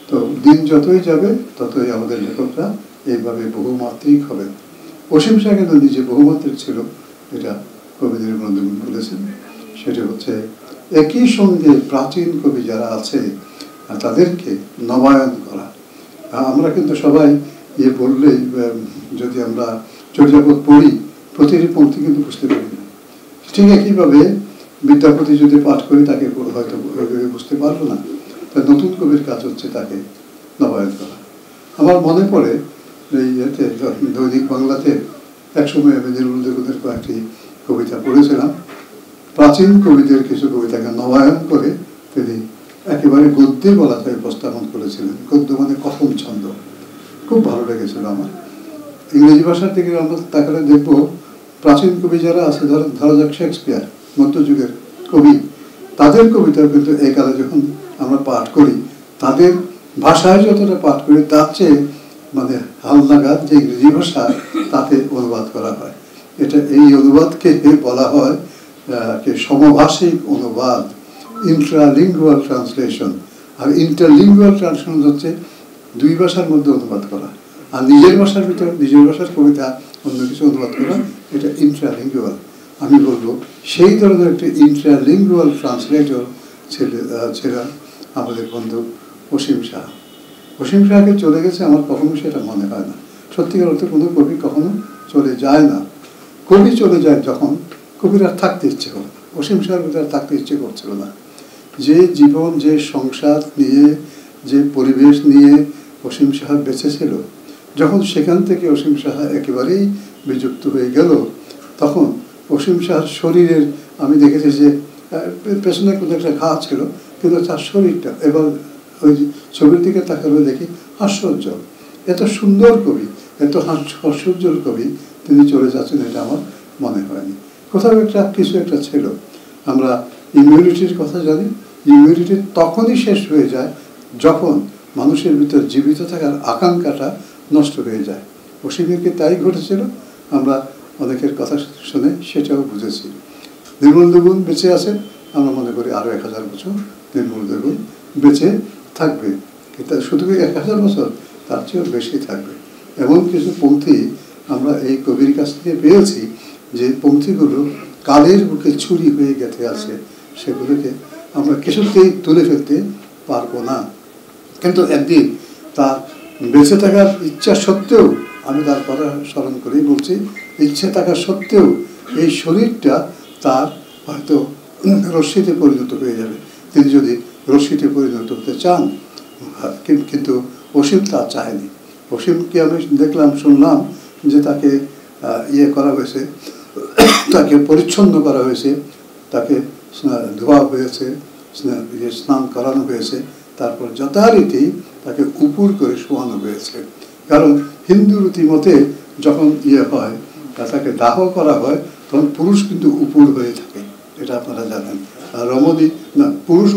তো দিন যতই যাবে ততই আমাদের লেখকরা এইভাবে বহুমাত্রিক হবেন। অসীম শাহ কিন্তু নিজে বহুমাত্রিক ছিল, এটা কবিদের বন্ধুগণ বলেছেন। সেটা হচ্ছে একই সঙ্গে প্রাচীন কবি যারা আছে তাদেরকে নবায়ন করা। আমরা কিন্তু সবাই বললেই, যদি আমরা চর্যাপদ পড়ি প্রতিটি পংক্তি কিন্তু বুঝতে পারি না। ঠিক একইভাবে বিদ্যাপতি যদি পাঠ করি তাকে হয়তো বুঝতে পারবো না। তাই নতুন কবির কাজ হচ্ছে তাকে নবায়ন করা। আমার মনে পড়ে এই দৈনিক বাংলাতে একসময় আমি নির্মলদেবদের কয়েকটি কবিতা পড়েছিলাম। প্রাচীন কবিদের কিছু কবিতাকে নবায়ন করে তিনি একেবারে গদ্যে বলা যায় উপস্থাপন করেছিলেন। গদ্য মানে কথন ছন্দ, খুব ভালো লেগেছিল আমার। ইংরেজি ভাষার দিকে আমরা তাকালে দেখবো প্রাচীন কবি যারা আছে, ধরা যাক শেক্সপিয়ার, মধ্যযুগের কবি, তাদের কবিতাও কিন্তু এই কালে যখন আমরা পাঠ করি তাদের ভাষায় যতটা পাঠ করি তার চেয়ে মানে হালনাগাদ যে ইংরেজি ভাষা তাতে অনুবাদ করা হয়। এই অনুবাদকে বলা হয় সমভাষিক অনুবাদ, ইন্ট্রালিঙ্গুয়াল ট্রান্সলেশন। আর ইন্টারলিঙ্গুয়াল ট্রান্সলেশন হচ্ছে দুই ভাষার মধ্যে অনুবাদ করা, আর নিজের ভাষার ভিতরে নিজের ভাষার কবিতা অন্য কিছু অনুবাদ করা, এটা ইন্ট্রালিঙ্গুয়াল। আমি বলবো সেই ধরনের একটি ইন্ট্রালিঙ্গুয়াল ট্রান্সলেটর ছিলেন আমাদের বন্ধু অসীম শাহ। অসীম শাহকে চলে গেছে আমার কখনো সেটা মনে হয় না। সত্যিকার অর্থে কোনো কবি কখনো চলে যায় না। কবি চলে যায় যখন কবির আর থাকতে ইচ্ছে করে। অসীম শাহর আর থাকতে ইচ্ছে করছিল না। যে জীবন, যে সংসার নিয়ে, যে পরিবেশ নিয়ে অসীম শাহ বেঁচে ছিল, যখন সেখান থেকে অসীম শাহ একেবারেই বিযুক্ত হয়ে গেল, তখন অসীম শাহর শরীরের, আমি দেখেছি যে পেছনে কোনো একটা ঘা ছিল, কিন্তু তার শরীরটা এবার ওই ছবির দিকে তাকালে দেখি হাস্যোজ্জ্বল। এত সুন্দর কবি, এত হাস্যোজ্জ্বল কবি তিনি চলে যাচ্ছেন এটা আমার মনে হয়নি। কোথাও কিছু একটা ছিল। আমরা ইমিউনিটির কথা জানি, ইমিউনিটি তখনই শেষ হয়ে যায় যখন মানুষের ভিতর জীবিত থাকার আকাঙ্ক্ষাটা নষ্ট হয়ে যায়। অসীমের কি তাই ঘটেছিল? আমরা অনেকের কথা শুনে সেটাও বুঝেছি। নির্মল দেবুন বেঁচে আছেন, আমরা মনে করি আরও 1000 বছর নির্মল দেবুন বেঁচে থাকবে। কিন্তু শুধু 1000 বছর, তার চেয়েও বেশি থাকবে। এমন কিছু পংক্তি আমরা এই কবির কাছ থেকে পেয়েছি যে পংক্তিগুলো কালের বুকে ছুরি হয়ে গেঁথে আছে, সেগুলোকে আমরা কিছুতেই তুলে ফেলতে পারবো না। কিন্তু একদিন তার বেঁচে থাকার ইচ্ছা সত্ত্বেও, আমি তার কথা স্মরণ করেই বলছি, ইচ্ছে থাকা সত্ত্বেও এই শরীরটা তার হয়তো রশ্মিতে পরিণত হয়ে যাবে। তিনি যদি রশ্মিতে পরিণত হতে চান, কিন্তু অসীম তা চায়নি। অসীমকে আমি দেখলাম, শুনলাম যে তাকে করা হয়েছে, তাকে পরিচ্ছন্ন করা হয়েছে, তাকে ধোয়া হয়েছে, স্নান করানো হয়েছে, তারপর যথারীতি তাকে উপুর করে শোয়ানো হয়েছে। কারণ হিন্দু রীতি মতে যখন হয়, তাকে দাহ করা হয়, তখন পুরুষ কিন্তু উপুর হয়ে থাকে, এটা আপনারা জানেন। আর রমণী না, পুরুষ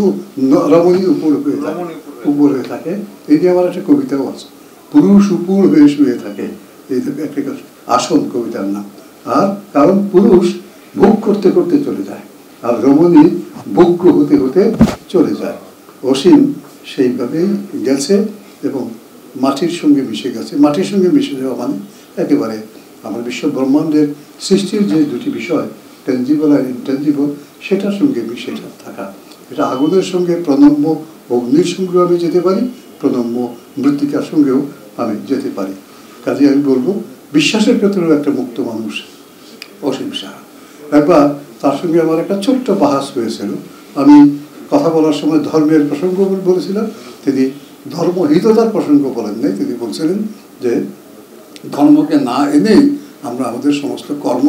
রমণী উপুর হয়ে থাকে, উপর হয়ে থাকে। এই যে আমার একটা কবিতাও আছে, পুরুষ উপুর হয়ে শুয়ে থাকে, এই একটা আসল কবিতার নাম। আর কারণ পুরুষ ভোগ করতে করতে চলে যায়, আর রমণী ভোগ্য হতে হতে চলে যায়। অসীম সেইভাবেই গেছে এবং মাটির সঙ্গে মিশে গেছে। মাটির সঙ্গে মিশে যাওয়া মানে একেবারে আমার বিশ্ব ব্রহ্মাণ্ডের সৃষ্টির যে দুটি বিষয়, টেনজিবল আর ইনটেনজিবল, সেটার সঙ্গে মিশে থাকা। এটা আগুনের সঙ্গে প্রণম্য অগ্নির সঙ্গেও আমি যেতে পারি, প্রণম্য মৃত্তিকার সঙ্গেও আমি যেতে পারি। কাজে আমি বলবো বিশ্বাসের ক্ষেত্রেও একটা মুক্ত মানুষ অসীম শাহ। একবার তার সঙ্গে আমার একটা ছোট্ট বাহাস হয়েছিল। আমি কথা বলার সময় ধর্মের প্রসঙ্গ বলেছিলাম, তিনি ধর্মহীনতার প্রসঙ্গ বলেন নাই। তিনি বলছিলেন যে ধর্মকে না এনেই আমরা আমাদের সমস্ত কর্ম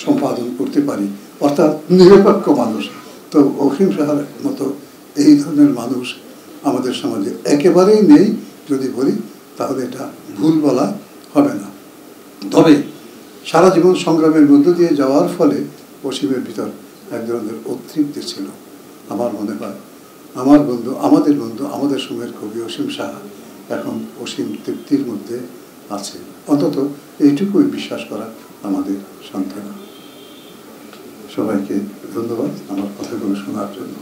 সম্পাদন করতে পারি, অর্থাৎ নিরপেক্ষ মানুষ। তো অসীম শাহর মতো এই ধরনের মানুষ আমাদের সমাজে একেবারেই নেই। যদি বলি তাহলে এটা ভুল বলা হবে না। তবে সারা জীবন সংগ্রামের মধ্য দিয়ে যাওয়ার ফলে অসীমের ভিতর এক ধরনের অতৃপ্তি ছিল। আমার মনে হয় আমাদের বন্ধু আমাদের সময়ের কবি অসীম শাহ এখন অসীম তৃপ্তির মধ্যে আছে। অন্তত এইটুকুই বিশ্বাস করা আমাদের সান্ত্বনা। সবাইকে ধন্যবাদ আমার কথাগুলো শোনার জন্য।